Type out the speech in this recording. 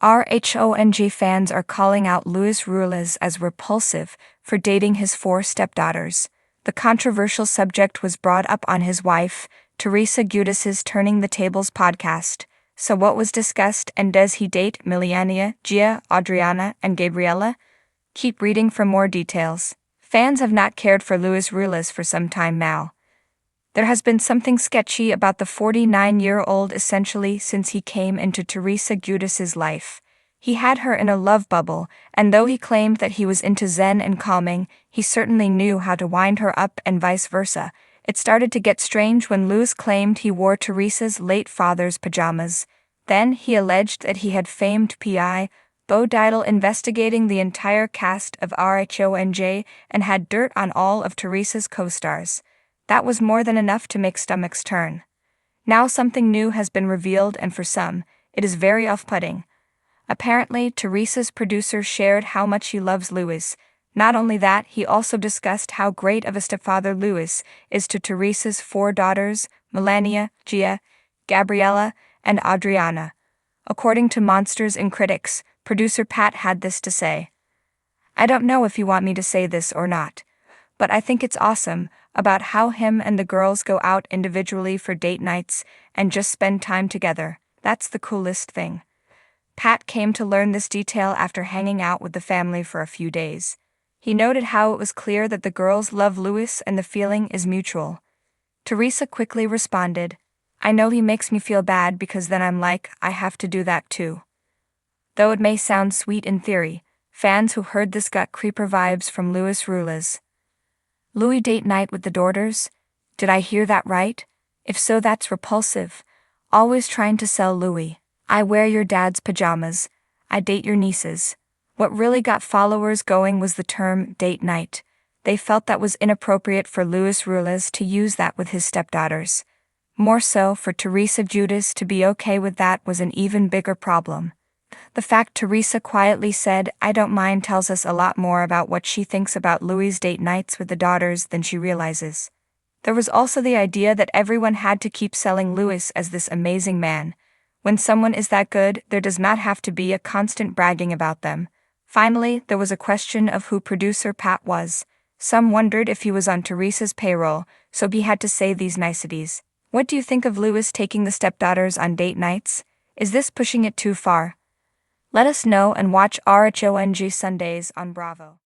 RHONJ fans are calling out Ruelas as repulsive for dating his 4 stepdaughters. The controversial subject was brought up on his wife, Teresa Giudice's Turning the Tables podcast. So what was discussed, and does he date Melania, Gia, Adriana, and Gabriella? Keep reading for more details. Fans have not cared for Ruelas for some time now. There has been something sketchy about the 49-year-old essentially since he came into Teresa Giudice's life. He had her in a love bubble, and though he claimed that he was into zen and calming, he certainly knew how to wind her up and vice versa. It started to get strange when Lewis claimed he wore Teresa's late father's pajamas. Then he alleged that he had famed P.I. Bo Diddle investigating the entire cast of RHONJ and had dirt on all of Teresa's co-stars. That was more than enough to make stomachs turn. Now something new has been revealed, and for some, it is very off-putting. Apparently, Teresa's producer shared how much he loves Lewis. Not only that, he also discussed how great of a stepfather Lewis is to Teresa's 4 daughters, Melania, Gia, Gabriella, and Adriana. According to Monsters and Critics, producer Pat had this to say. "I don't know if you want me to say this or not, but I think it's awesome about how him and the girls go out individually for date nights and just spend time together. That's the coolest thing." Pat came to learn this detail after hanging out with the family for a few days. He noted how it was clear that the girls love Lewis and the feeling is mutual. Teresa quickly responded, "I know he makes me feel bad because then I'm like, I have to do that too." Though it may sound sweet in theory, fans who heard this got creeper vibes from Ruelas. Louis date night with the daughters? Did I hear that right? If so, that's repulsive. Always trying to sell Louis. I wear your dad's pajamas. I date your nieces. What really got followers going was the term date night. They felt that was inappropriate for Ruelas to use that with his stepdaughters. More so, for Teresa Giudice to be okay with that was an even bigger problem. The fact Teresa quietly said, "I don't mind," tells us a lot more about what she thinks about Louis' date nights with the daughters than she realizes. There was also the idea that everyone had to keep selling Louis as this amazing man. When someone is that good, there does not have to be a constant bragging about them. Finally, there was a question of who producer Pat was. Some wondered if he was on Teresa's payroll, so he had to say these niceties. What do you think of Louis taking the stepdaughters on date nights? Is this pushing it too far? Let us know and watch RHONJ Sundays on Bravo.